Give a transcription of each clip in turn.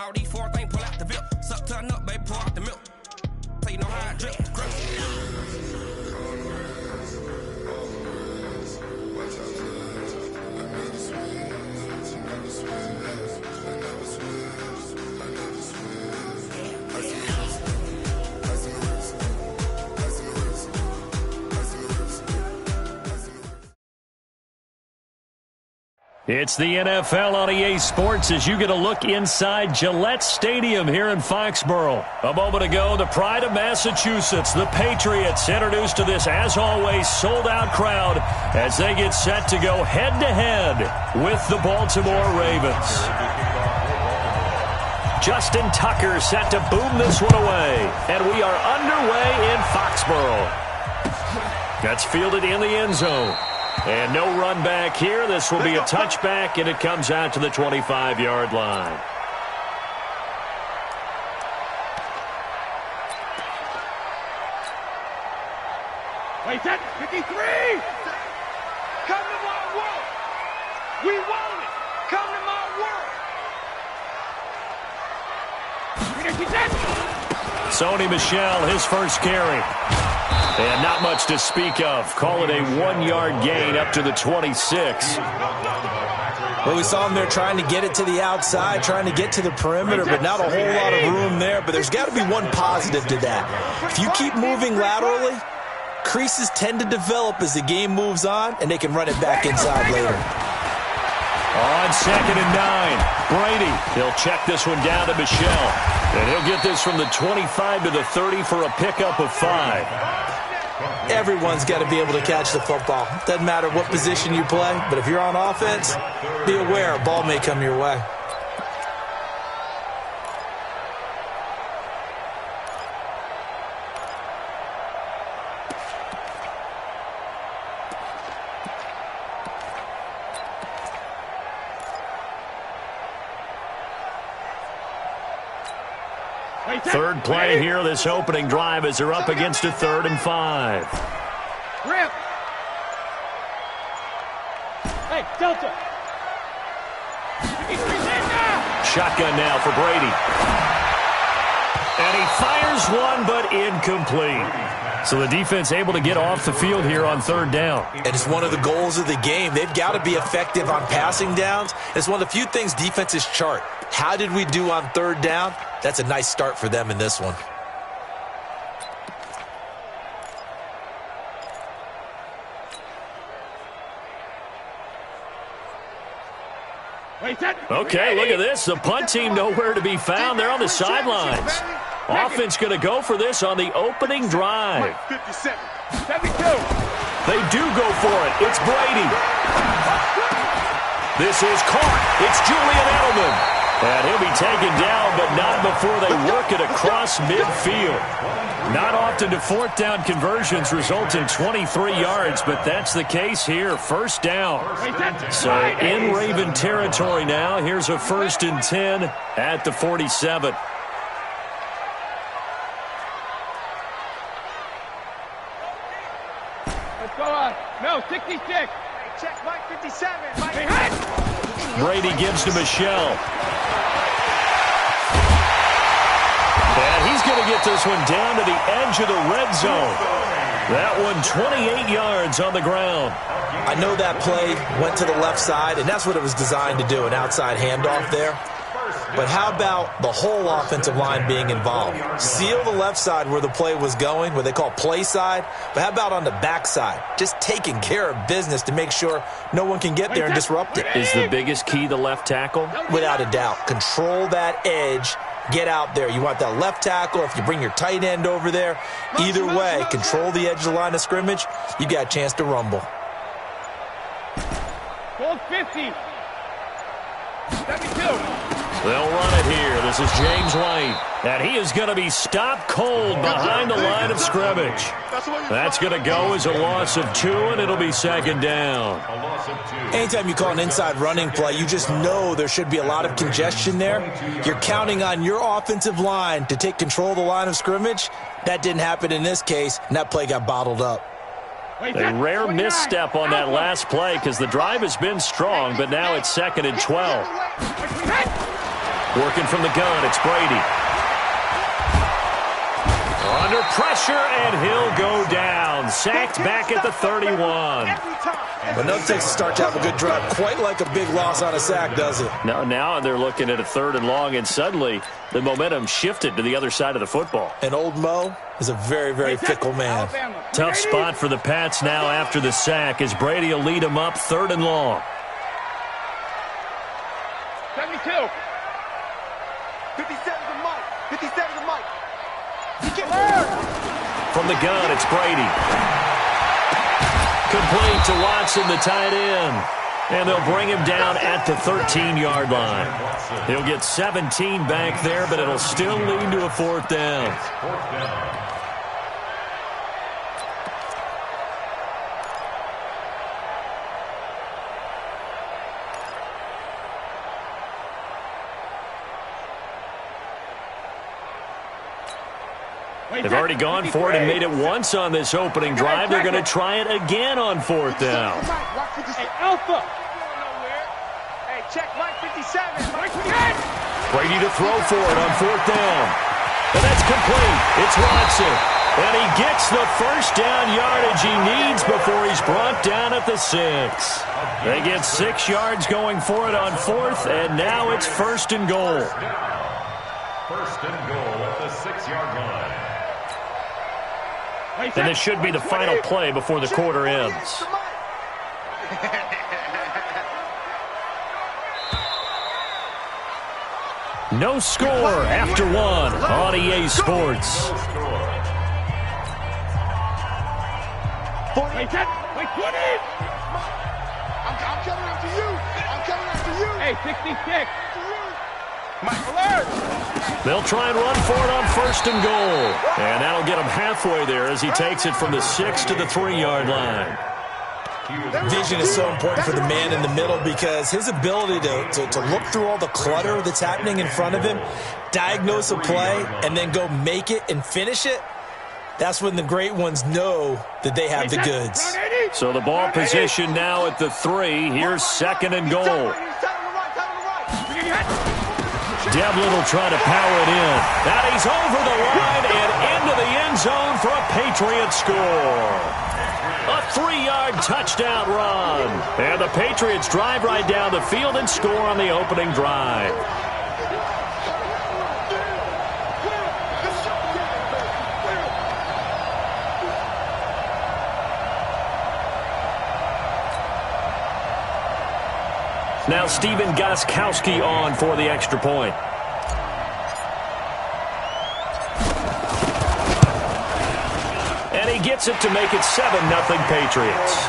All these four things pull out the bill. Suck, turn up, baby, pour out the milk. So you know how I drip. It's the NFL on EA Sports as you get a look inside Gillette Stadium here in Foxborough. A moment ago, the pride of Massachusetts, the Patriots, introduced to this, as always, sold-out crowd as they get set to go head-to-head with the Baltimore Ravens. Justin Tucker set to boom this one away, and we are underway in Foxborough. That's fielded in the end zone. And no run back here. This will be a touchback, and it comes out to the 25-yard line. Wait, that's 53! Come to my world! We want it! Come to my world! Sony Michel, his first carry. And not much to speak of. Call it a 1-yard gain up to the 26. Well, we saw him there trying to get it to the outside, trying to get to the perimeter, but not a whole lot of room there. But there's got to be one positive to that. If you keep moving laterally, creases tend to develop as the game moves on, and they can run it back inside later. On 2nd and 9, Brady. He'll check this one down to Michel. And he'll get this from the 25 to the 30 for a pickup of 5. Everyone's got to be able to catch the football. Doesn't matter what position you play, but if you're on offense, be aware a ball may come your way. Third play here, this opening drive, as they're up against a 3rd and 5. Rip! Hey, Delta! Shotgun now for Brady. And he fires one, but incomplete. So the defense able to get off the field here on 3rd down. And it's one of the goals of the game. They've got to be effective on passing downs. It's one of the few things defenses chart. How did we do on 3rd down? That's a nice start for them in this one. Okay, look at this. The punt team nowhere to be found. They're on the sidelines. Offense going to go for this on the opening drive. 57, 72. They do go for it. It's Brady. This is caught. It's Julian Edelman. And he'll be taken down, but not before they work it across midfield. Not often do 4th down conversions result in 23 yards, but that's the case here. 1st down. So in Raven territory now. Here's a 1st and 10 at the 47. Let's go on. No, 66. Hey, check Mike 57. Mike. Hey, Brady gives to Michel. And he's going to get this one down to the edge of the red zone. That one 28 yards on the ground. I know that play went to the left side, and that's what it was designed to do, an outside handoff there. But how about the whole offensive line being involved? Seal the left side where the play was going, what they call play side. But how about on the back side? Just taking care of business to make sure no one can get there and disrupt it. Is the biggest key the left tackle? Without a doubt. Control that edge. Get out there. You want that left tackle. If you bring your tight end over there, either way, control the edge of the line of scrimmage. You got a chance to rumble. Hold 50. 72. They'll run it here. This is James White. And he is going to be stopped cold behind the line of scrimmage. That's going to go as a loss of 2, and it'll be 2nd down. Anytime you call an inside running play, you just know there should be a lot of congestion there. You're counting on your offensive line to take control of the line of scrimmage. That didn't happen in this case, and that play got bottled up. A rare misstep on that last play because the drive has been strong, but now it's 2nd and 12. Working from the gun, it's Brady. Under pressure, and he'll go down. Sacked back at the 31. But no, it takes a start to have a good drive. Quite like a big loss on a sack, does it? Now they're looking at a 3rd and long, and suddenly the momentum shifted to the other side of the football. And old Mo is a very, very fickle man. Tough spot for the Pats now after the sack as Brady will lead them up 3rd and long. 72. 57 to Mike. 57 to Mike. From the gun, it's Brady. Complete to Watson, the tight end. And they'll bring him down at the 13-yard line. He'll get 17 back there, but it'll still lead to a 4th down. They've already gone for it and made it once on this opening drive. They're going to try it again on 4th down. Hey, Alpha. Hey, check Mike 57. Brady to throw for it on 4th down. And that's complete. It's Watson. And he gets the 1st down yardage he needs before he's brought down at the 6. They get 6 yards going for it on 4th, and now it's 1st and goal. 1st and goal at the 6-yard line. And this should be the final play before the quarter ends. No score after 1 on EA Sports. Wait, 20! I'm coming after you! I'm coming after you! Hey, 66! They'll try and run for it on 1st and goal. And that'll get him halfway there as he takes it from the 6 to the 3-yard line. Vision is so important for the man in the middle because his ability to look through all the clutter that's happening in front of him, diagnose a play, and then go make it and finish it, that's when the great ones know that they have the goods. So the ball position now at the 3. Here's 2nd and goal. Devlin will try to power it in. That he's over the line and into the end zone for a Patriot score. A 3-yard touchdown run. And the Patriots drive right down the field and score on the opening drive. Now Steven Gostkowski on for the extra point. And he gets it to make it 7-0 Patriots.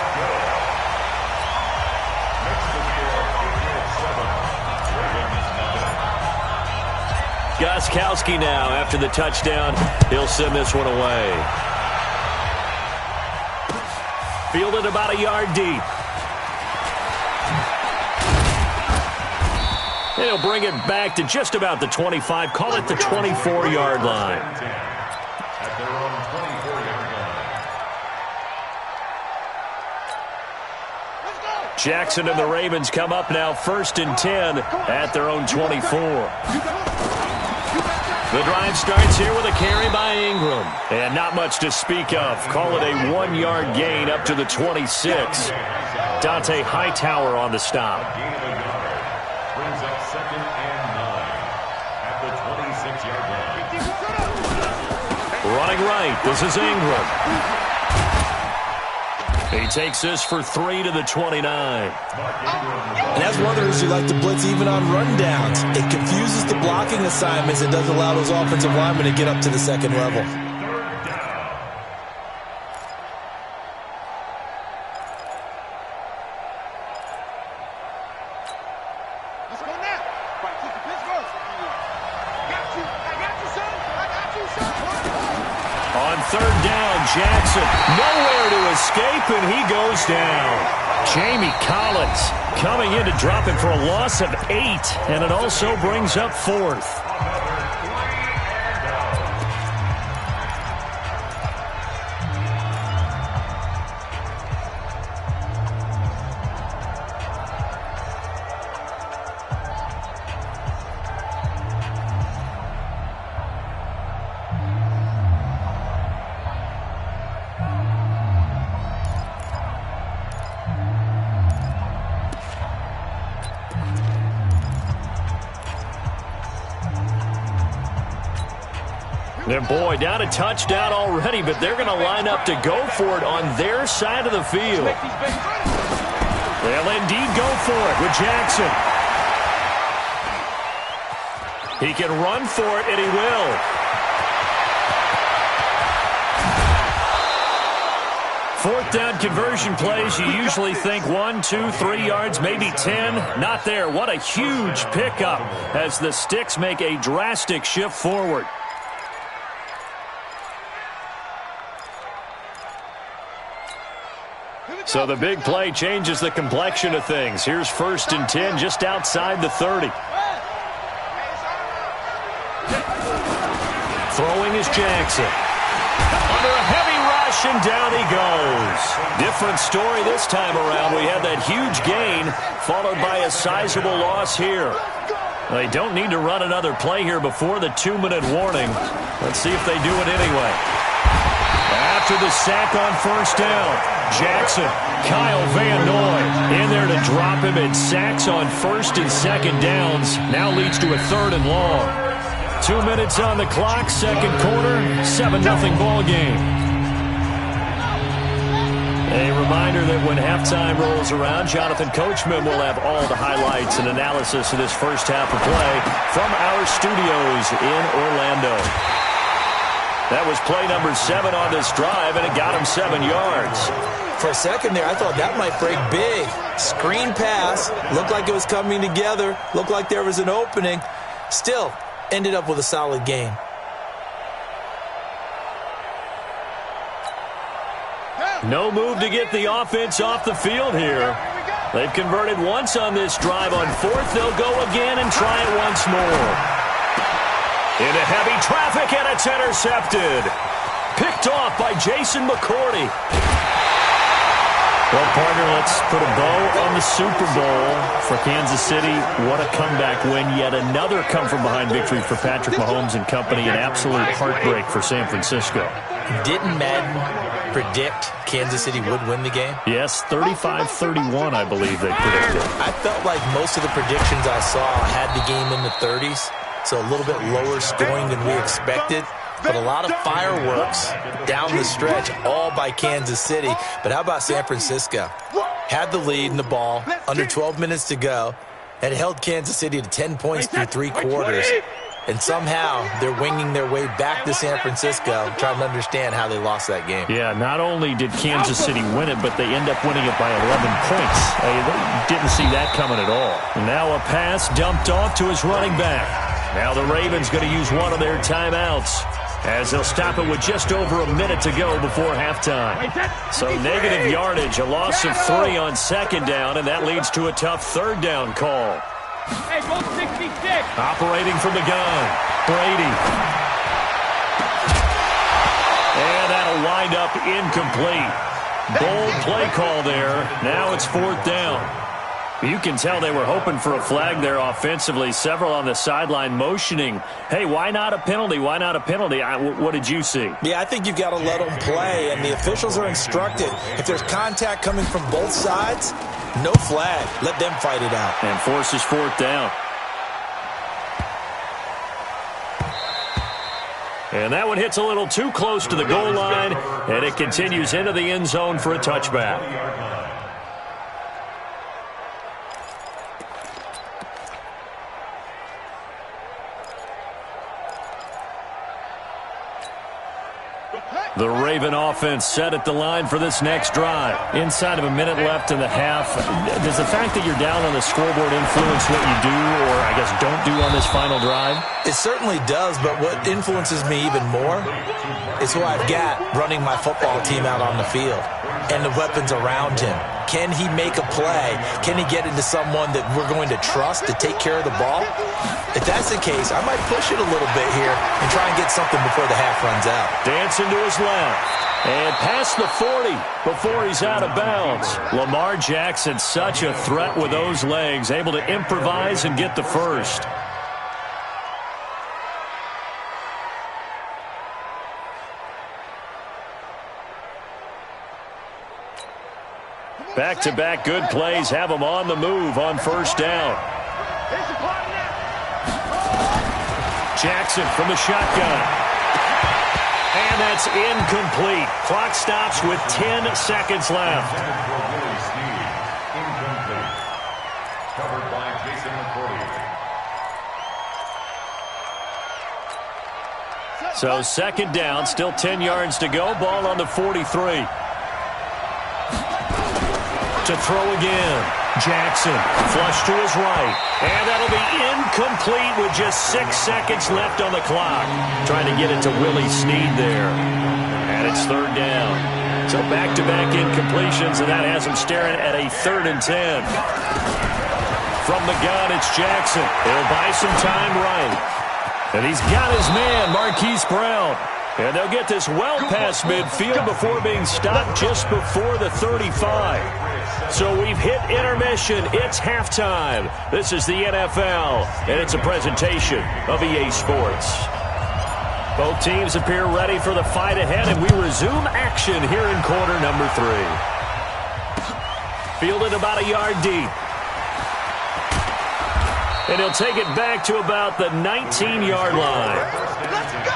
Gostkowski now after the touchdown. He'll send this one away. Fielded about a yard deep. And he'll bring it back to just about the 25. Call it the 24-yard line. At their own 24-yard line. Jackson and the Ravens come up now 1st and 10 at their own 24. The drive starts here with a carry by Ingram. And not much to speak of. Call it a 1-yard gain up to the 26. Dante Hightower on the stop. Brings up 2nd and 9 at the 26-yard line. Running right, this is Ingram. He takes this for 3 to the 29. And as runners, you like to blitz even on rundowns. It confuses the blocking assignments. It does allow those offensive linemen to get up to the 2nd level. On 3rd down, Jackson nowhere to escape, and he goes down. Jamie Collins coming in to drop him for a loss of 8, and it also brings up 4th. And boy, down a touchdown already, but they're going to line up to go for it on their side of the field. They'll indeed go for it with Jackson. He can run for it, and he will. Fourth down conversion plays, you usually think 1, 2, 3 yards, maybe 10. Not there. What a huge pickup as the Sticks make a drastic shift forward. So the big play changes the complexion of things. Here's 1st and 10 just outside the 30. Throwing is Jackson. Under a heavy rush, and down he goes. Different story this time around. We had that huge gain, followed by a sizable loss here. They don't need to run another play here before the 2-minute warning. Let's see if they do it anyway. After the sack on 1st down, Jackson, Kyle Van Noy in there to drop him, and sacks on 1st and 2nd downs. Now leads to a 3rd and long. 2 minutes on the clock, 2nd quarter, 7-0 ball game. A reminder that when halftime rolls around, Jonathan Coachman will have all the highlights and analysis of this first half of play from our studios in Orlando. That was play number 7 on this drive, and it got him 7 yards. For a second there, I thought that might break big. Screen pass, looked like it was coming together, looked like there was an opening. Still, ended up with a solid game. No move to get the offense off the field here. They've converted once on this drive. On 4th, they'll go again and try it once more. Into heavy traffic, and it's intercepted. Picked off by Jason McCourty. Well, partner, let's put a bow on the Super Bowl for Kansas City. What a comeback win. Yet another come-from-behind victory for Patrick Mahomes and company. An absolute heartbreak for San Francisco. Didn't Madden predict Kansas City would win the game? Yes, 35-31, I believe they predicted. I felt like most of the predictions I saw had the game in the 30s, so a little bit lower scoring than we expected. But a lot of fireworks down the stretch, all by Kansas City. But how about San Francisco? Had the lead in the ball, under 12 minutes to go, and held Kansas City to 10 points through 3 quarters. And somehow they're winging their way back to San Francisco, trying to understand how they lost that game. Yeah, not only did Kansas City win it, but they end up winning it by 11 points. They didn't see that coming at all. Now a pass dumped off to his running back. Now the Ravens going to use one of their timeouts, as they'll stop it with just over a minute to go before halftime. So negative yardage, a loss of 3 on 2nd down, and that leads to a tough 3rd down call. Hey, go 66. Operating from the gun, Brady. And that'll wind up incomplete. Bold play call there. Now it's 4th down. You can tell they were hoping for a flag there offensively. Several on the sideline motioning, hey, why not a penalty? Why not a penalty? What did you see? Yeah, I think you've got to let them play, and the officials are instructed. If there's contact coming from both sides, no flag. Let them fight it out. And forces 4th down. And that one hits a little too close to the goal line, and it continues into the end zone for a touchback. The Raven offense set at the line for this next drive. Inside of a minute left in the half. Does the fact that you're down on the scoreboard influence what you do, or I guess don't do on this final drive? It certainly does, but what influences me even more is who I've got running my football team out on the field and the weapons around him. Can he make a play? Can he get into someone that we're going to trust to take care of the ball? If that's the case, I might push it a little bit here and try and get something before the half runs out. Dancing to his left. And past the 40 before he's out of bounds. Lamar Jackson, such a threat with those legs, able to improvise and get the first. Back-to-back good plays have him on the move on 1st down. Jackson from the shotgun. And that's incomplete. Clock stops with 10 seconds left. Incomplete. Covered by Jason McCourty. So second down, still 10 yards to go. Ball on the 43. To throw again. Jackson, flush to his right. And that'll be incomplete with just 6 seconds left on the clock. Trying to get it to Willie Snead there. And it's third down. So back-to-back incompletions, and that has him staring at a 3rd and 10. From the gun, it's Jackson. He'll buy some time right. And he's got his man, Marquise Brown. And they'll get this well past midfield before being stopped just before the 35. So we've hit intermission. It's halftime. This is the NFL, and it's a presentation of EA Sports. Both teams appear ready for the fight ahead, and we resume action here in quarter number 3. Fielded about a yard deep. And he'll take it back to about the 19-yard line. Let's go!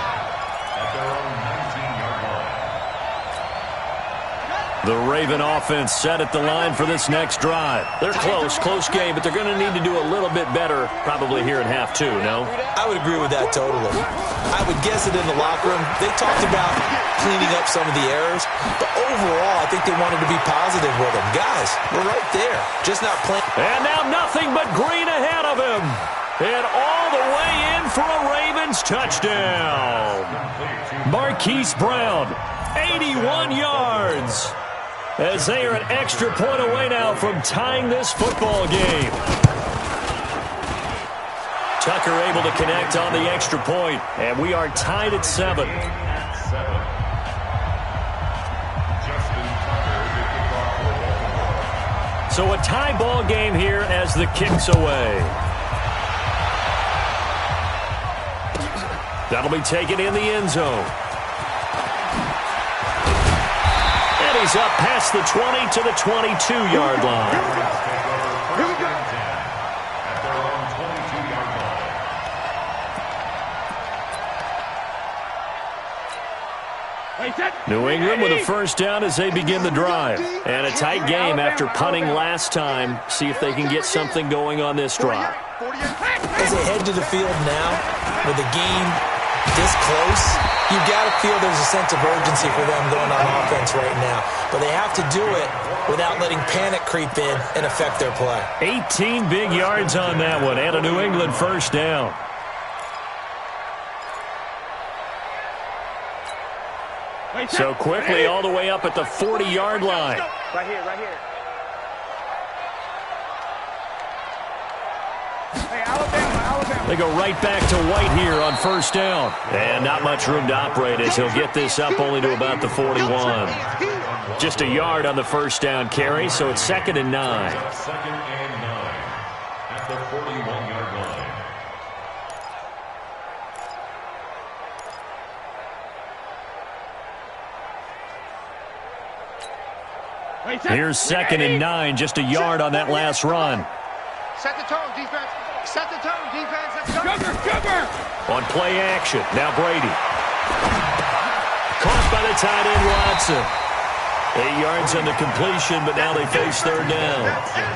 The Raven offense set at the line for this next drive. They're close game, but they're going to need to do a little bit better probably here in half 2, no? I would agree with that totally. I would guess it in the locker room. They talked about cleaning up some of the errors, but overall, I think they wanted to be positive with them. Guys, we're right there, just not playing. And now nothing but green ahead of him. And all the way in for a Ravens touchdown. Marquise Brown, 81 yards. As they are an extra point away now from tying this football game. Tucker able to connect on the extra point, and we are tied at 7. So a tie ball game here as the kick's away. That'll be taken in the end zone. He's up past the 20 to the 22-yard line. Here we go. At their own 22-yard line. New England with a first down as they begin the drive. And a tight game after punting last time. See if they can get something going on this drive. As they head to the field now, with the game this close, you got to feel there's a sense of urgency for them going on offense right now. But they have to do it without letting panic creep in and affect their play. 18 big yards on that one, and a New England first down. So quickly all the way up at the 40-yard line. Right here. Hey, Alabama. They go right back to White here on first down. And not much room to operate as he'll get this up only to about the 41. Just a yard on the first down carry, so it's 2nd and 9. 2nd and 9 at the 41-yard line. Here's 2nd and 9, just a yard on that last run. Set the tone, defense. Set the tone, defense. Let's go. Sugar. On play action, now Brady. Caught by the tight end, Watson. 8 yards on the completion, but now they face third down.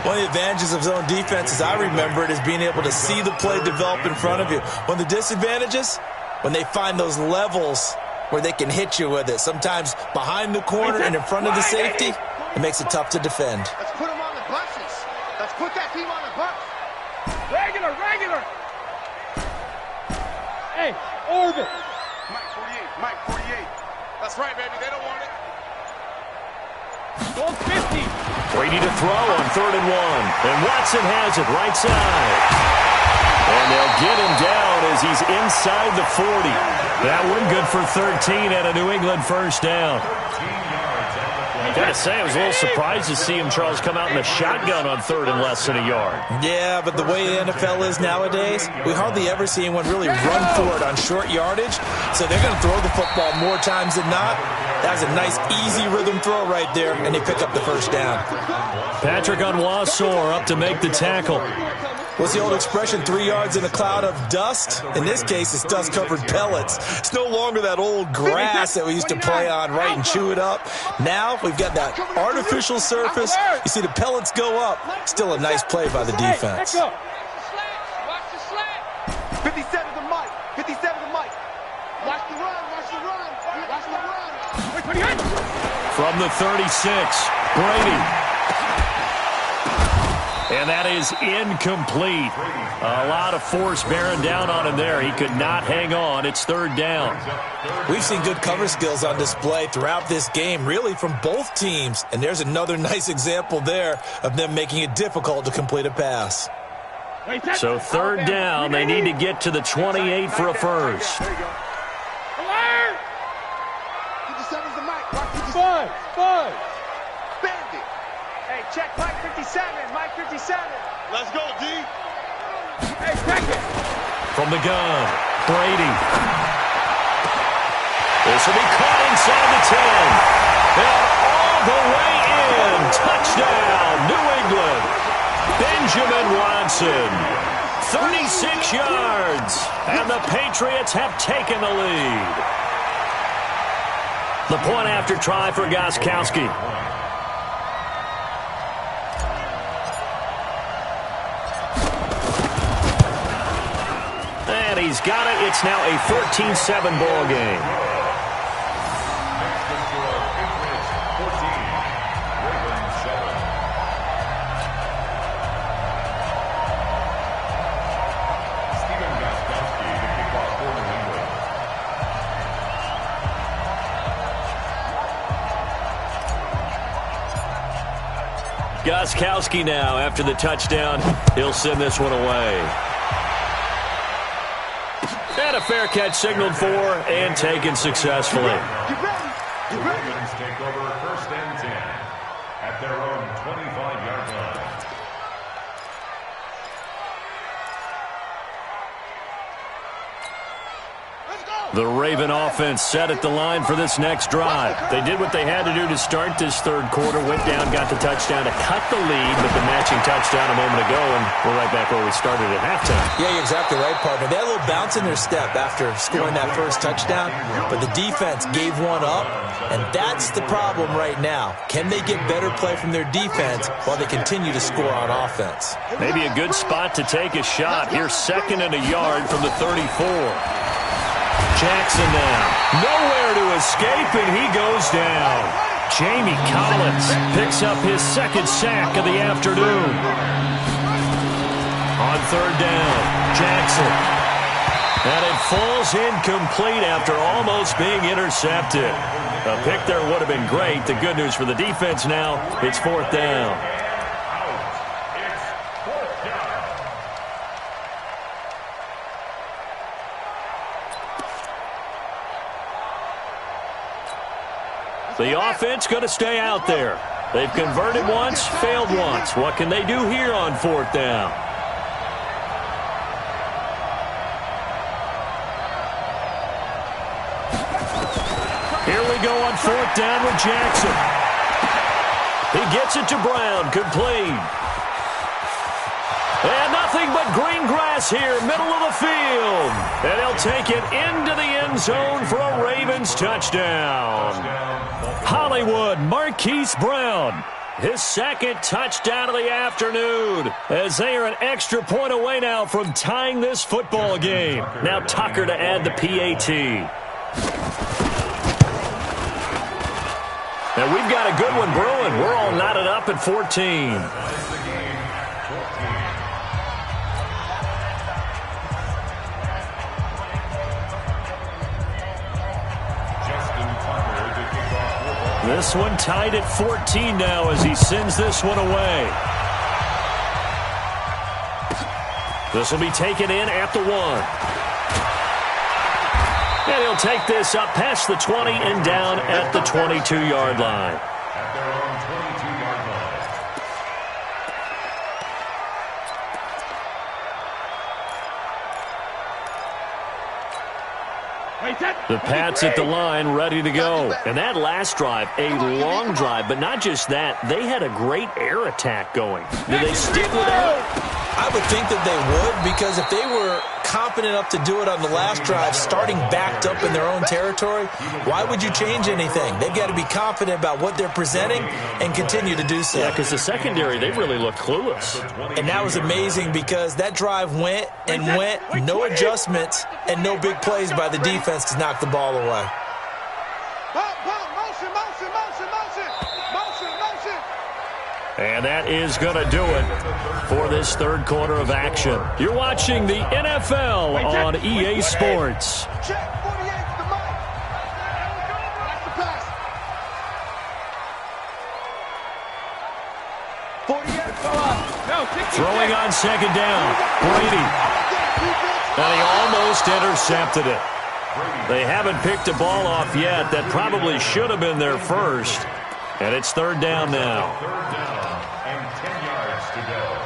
One of the advantages of zone defense, as I remember it, is being able to see the play develop in front of you. One of the disadvantages, when they find those levels where they can hit you with it. Sometimes behind the corner and in front of the safety, it makes it tough to defend. Let's put them on the buses. Let's put that team on the bus. Regular. Hey, orbit. Mike 48. That's right, baby. They don't want it. Goal 50. Brady to throw on 3rd and 1. And Watson has it right side. And they'll get him down as he's inside the 40. That one good for 13 and a New England first down. I gotta say, I was a little surprised to see him, Charles, come out in the shotgun on 3rd and less than a yard. Yeah, but the way the NFL is nowadays, we hardly ever see anyone really run for it on short yardage. So they're going to throw the football more times than not. That was a nice, easy rhythm throw right there, and they pick up the first down. Patrick Onwuasor up to make the tackle. What's the old expression, 3 yards in a cloud of dust? In this case, it's dust-covered pellets. It's no longer that old grass that we used to play on, right, and chew it up. Now we've got that artificial surface. You see the pellets go up. Still a nice play by the defense. 57 to Mike. 57 to Mike. Watch the run. Watch the run. Watch the run. From the 36, Brady. And that is incomplete. A lot of force bearing down on him there. He could not hang on. It's third down. We've seen good cover skills on display throughout this game, really from both teams. And there's another nice example there of them making it difficult to complete a pass. So third down, they need to get to the 28 for a first. 57's the Mike. Watch 57. Five. Bend it. Hey, check Mike 57. Mike 57. Let's go, D. Hey, check it. From the gun, Brady. This will be caught inside the 10. And all the way in. Touchdown, New England. Benjamin Watson. 36 yards. And the Patriots have taken the lead. The point after try for Gostkowski. And he's got it. It's now a 14-7 ball game. Gostkowski now, after the touchdown, he'll send this one away. And a fair catch signaled for and taken successfully. The Ravens take over first and 10 at their own 25-yard line. The Raven offense set at the line for this next drive. They did what they had to do to start this third quarter, went down, got the touchdown to cut the lead, but the matching touchdown a moment ago, and we're right back where we started at halftime. Yeah, you're exactly right, partner. They had a little bounce in their step after scoring that first touchdown, but the defense gave one up, and that's the problem right now. Can they get better play from their defense while they continue to score on offense? Maybe a good spot to take a shot. Here's 2nd and a yard from the 34. Jackson now. Nowhere to escape, and he goes down. Jamie Collins picks up his 2nd sack of the afternoon. On 3rd down, Jackson. And it falls incomplete after almost being intercepted. A pick there would have been great. The good news for the defense now, it's 4th down. The offense going to stay out there. They've converted once, failed once. What can they do here on 4th down? Here we go on 4th down with Jackson. He gets it to Brown, complete. And nothing but green grass here, middle of the field. And he'll take it into the end zone for a Ravens touchdown. Hollywood, Marquise Brown, his 2nd touchdown of the afternoon, as they are an extra point away now from tying this football game. Now Tucker to add the PAT. And we've got a good one brewing. We're all knotted up at 14. This one tied at 14 now as he sends this one away. This will be taken in at the 1. And he'll take this up past the 20 and down at the 22-yard line. At their own 22-yard line. The Pats at the line, ready to go. And that last drive, a long drive, but not just that. They had a great air attack going. Do they stick with that? I would think that they would, because if they were confident enough to do it on the last drive, starting backed up in their own territory, why would you change anything? They've got to be confident about what they're presenting and continue to do so. Yeah, because the secondary, they really looked clueless. And that was amazing because that drive went and went, no adjustments and no big plays by the defense to knock the ball away. And that is going to do it for this third quarter of action. You're watching the NFL on EA Sports. Throwing on second down, Brady. And he almost intercepted it. They haven't picked a ball off yet. That probably should have been their first. And it's third down now. Third down and 10 yards to go.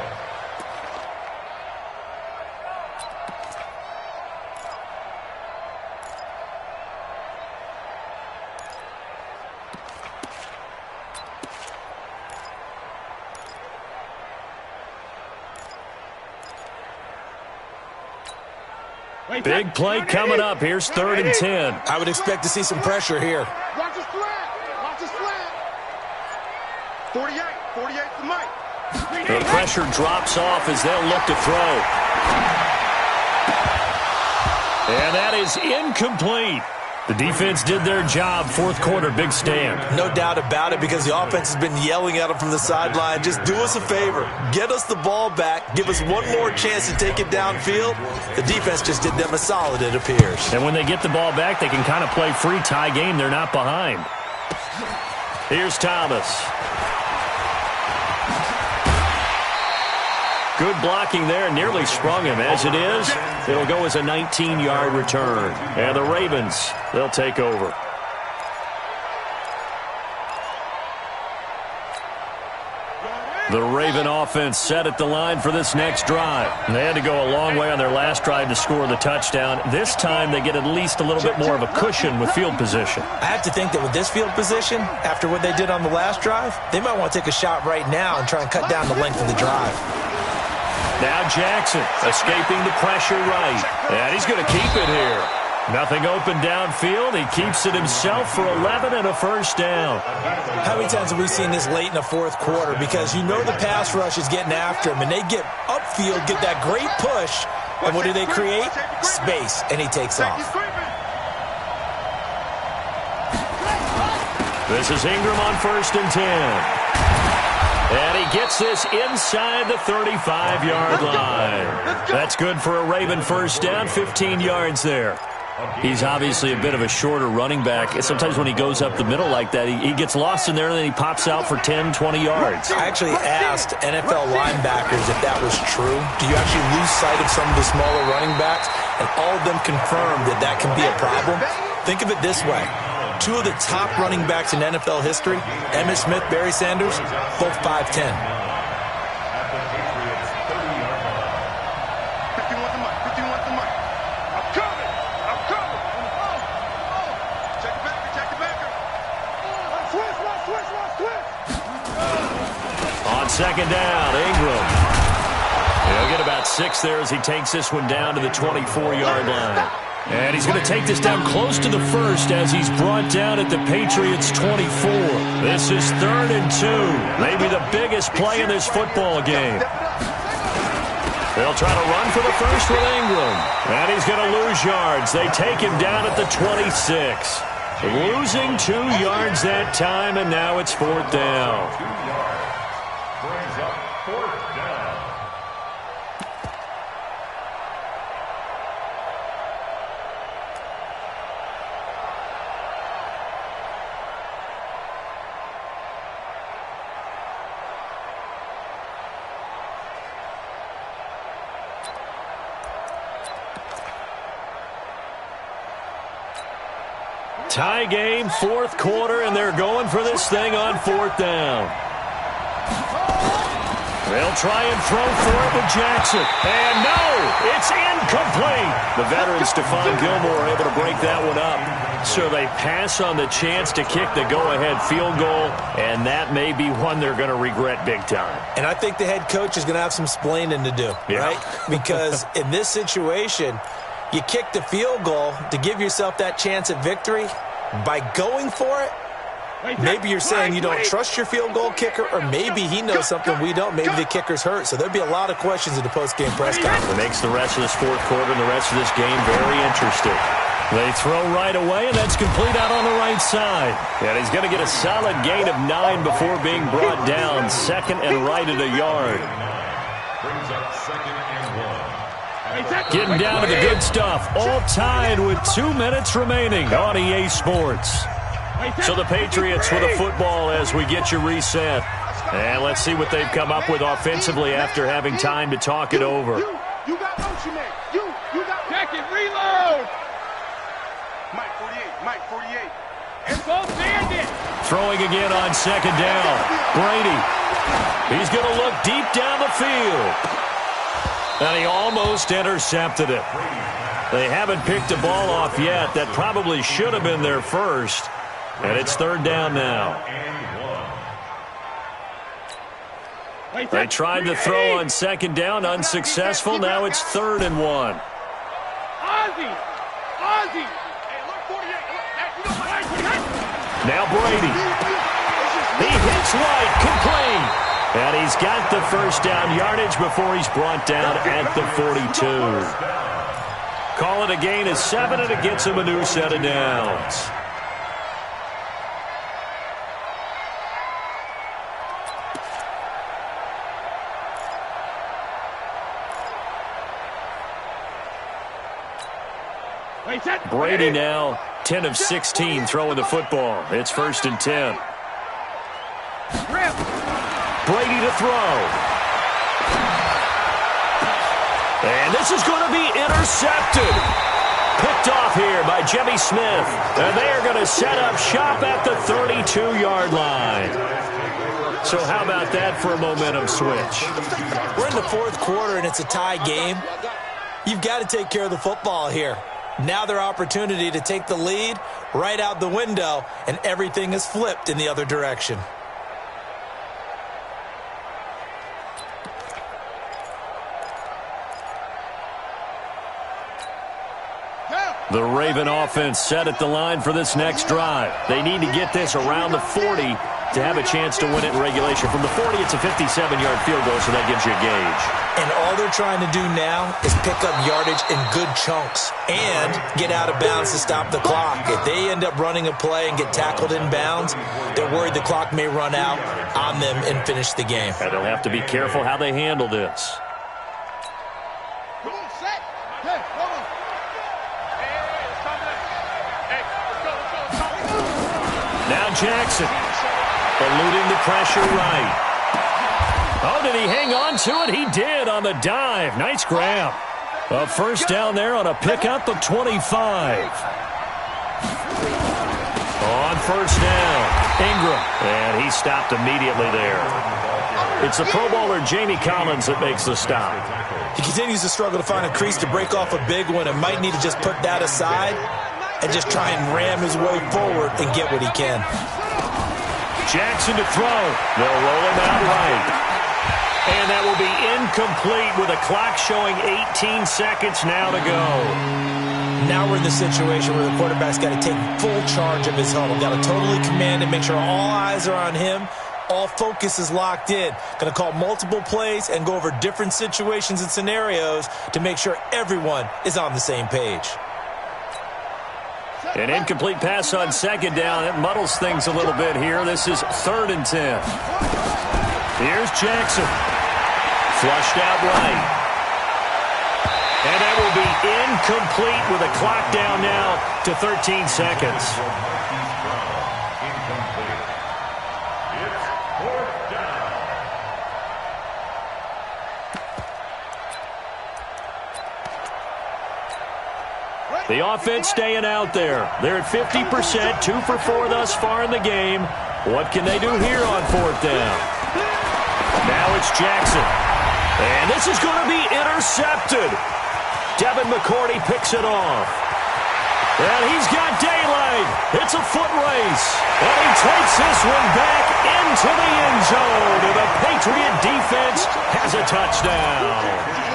Big play coming up. Here's 3rd and 10. I would expect to see some pressure here. Watch the slant. Watch the slant. 48 to Mike. The pressure drops off as they'll look to throw. And that is incomplete. The defense did their job. Fourth quarter, big stand. No doubt about it, because the offense has been yelling at them from the sideline. Just do us a favor. Get us the ball back. Give us one more chance to take it downfield. The defense just did them a solid, it appears. And when they get the ball back, they can kind of play free tie game. They're not behind. Here's Thomas. Good blocking there, nearly sprung him. As it is, it'll go as a 19-yard return. And the Ravens, they'll take over. The Raven offense set at the line for this next drive. They had to go a long way on their last drive to score the touchdown. This time they get at least a little bit more of a cushion with field position. I have to think that with this field position, after what they did on the last drive, they might want to take a shot right now and try and cut down the length of the drive. Now Jackson escaping the pressure right. And he's going to keep it here. Nothing open downfield. He keeps it himself for 11 and a first down. How many times have we seen this late in the fourth quarter? Because you know the pass rush is getting after him, and they get upfield, get that great push, and what do they create? Space, and he takes off. This is Ingram on 1st and 10. And he gets this inside the 35-yard line. That's good for a Raven first down, 15 yards there. He's obviously a bit of a shorter running back. Sometimes when he goes up the middle like that, he gets lost in there, and then he pops out for 10, 20 yards. I actually asked NFL linebackers if that was true. Do you actually lose sight of some of the smaller running backs? And all of them confirmed that that can be a problem. Think of it this way. Two of the top running backs in NFL history, Emmitt Smith, Barry Sanders, both 5'10". On second down, Ingram. He'll get about 6 there as he takes this one down to the 24-yard line. And he's going to take this down close to the first as he's brought down at the Patriots' 24. This is 3rd and 2. Maybe the biggest play in this football game. They'll try to run for the first with Ingram. And he's going to lose yards. They take him down at the 26. Losing 2 yards that time, and now it's 4th down. 2 yards. Brings up 4th down. Tie game, 4th quarter, and they're going for this thing on 4th down. They'll try and throw for it with Jackson. And no, it's incomplete. The veteran Stephon Gilmore able to break that one up. So they pass on the chance to kick the go-ahead field goal, and that may be one they're going to regret big time. And I think the head coach is going to have some splaining to do, right? Because in this situation, you kick the field goal to give yourself that chance at victory. By going for it, maybe you're saying you don't trust your field goal kicker, or maybe he knows something we don't. Maybe the kicker's hurt. So there'll be a lot of questions at the post-game press conference. It makes the rest of this fourth quarter and the rest of this game very interesting. They throw right away, and that's complete out on the right side. And he's going to get a solid gain of 9 before being brought down. Second and right at a yard. Brings up 2nd and 1. Getting down to the good stuff. All tied with 2 minutes remaining on EA Sports. So the Patriots with a football as we get you reset. And let's see what they've come up with offensively after having time to talk it over. You got motion, man. You got check it, reload. Mike 48. It's both bandit. Throwing again on second down. Brady. He's going to look deep down the field. And he almost intercepted it. They haven't picked a ball off yet. That probably should have been their first. And it's 3rd down now. They tried to throw on second down, unsuccessful. Now it's 3rd and 1. Ozzy. Now Brady. He hits right, complete. And he's got the first down yardage before he's brought down at the 42. Call it a gain of 7, and it gets him a new set of downs. Brady now 10 of 16 throwing the football. It's 1st and 10. Brady to throw. And this is going to be intercepted. Picked off here by Jimmy Smith. And they are going to set up shop at the 32-yard line. So how about that for a momentum switch? We're in the fourth quarter, and it's a tie game. You've got to take care of the football here. Now their opportunity to take the lead right out the window, and everything is flipped in the other direction. The Raven offense set at the line for this next drive. They need to get this around the 40 to have a chance to win it in regulation. From the 40, it's a 57-yard field goal, so that gives you a gauge. And all they're trying to do now is pick up yardage in good chunks and get out of bounds to stop the clock. If they end up running a play and get tackled in bounds, they're worried the clock may run out on them and finish the game. And they'll have to be careful how they handle this. Now Jackson, eluding the pressure right. Oh, did he hang on to it? He did on the dive. Nice grab. A first down there on a pickup of 25. On first down, Ingram. And he stopped immediately there. It's the Pro Bowler Jamie Collins that makes the stop. He continues to struggle to find a crease to break off a big one and might need to just put that aside and just try and ram his way forward and get what he can. Jackson to throw. They'll roll him out right. And that will be incomplete with a clock showing 18 seconds now to go. Now we're in the situation where the quarterback's got to take full charge of his huddle. Got to totally command and make sure all eyes are on him. All focus is locked in. Going to call multiple plays and go over different situations and scenarios to make sure everyone is on the same page. An incomplete pass on second down. It muddles things a little bit here. This is 3rd and 10. Here's Jackson. Flushed out right. And that will be incomplete with a clock down now to 13 seconds. The offense staying out there. They're at 50%, 2 for 4 thus far in the game. What can they do here on 4th down? Now Now it's Jackson. And this is going to be intercepted. Devin McCourty picks it off. And he's got daylight. It's a foot race. And he takes this one back into the end zone. And the Patriot defense has a touchdown.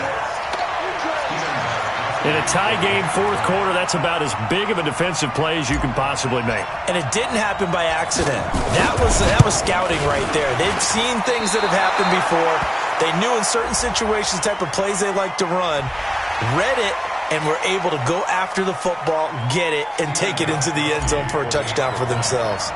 In a tie game, fourth quarter, that's about as big of a defensive play as you can possibly make. And it didn't happen by accident. That was scouting right there. They've seen things that have happened before. They knew in certain situations the type of plays they like to run, read it, and were able to go after the football, get it, and take it into the end zone for a touchdown for themselves.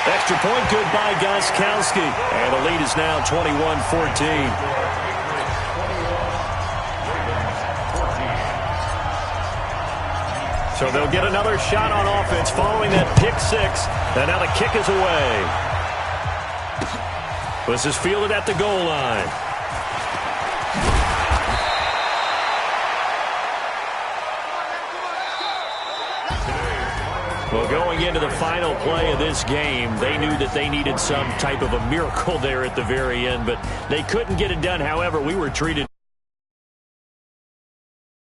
Extra point good by Gostkowski. And the lead is now 21-14. So they'll get another shot on offense following that pick six. And now the kick is away. This is fielded at the goal line. Well, going into the final play of this game, they knew that they needed some type of a miracle there at the very end, but they couldn't get it done. However, we were treated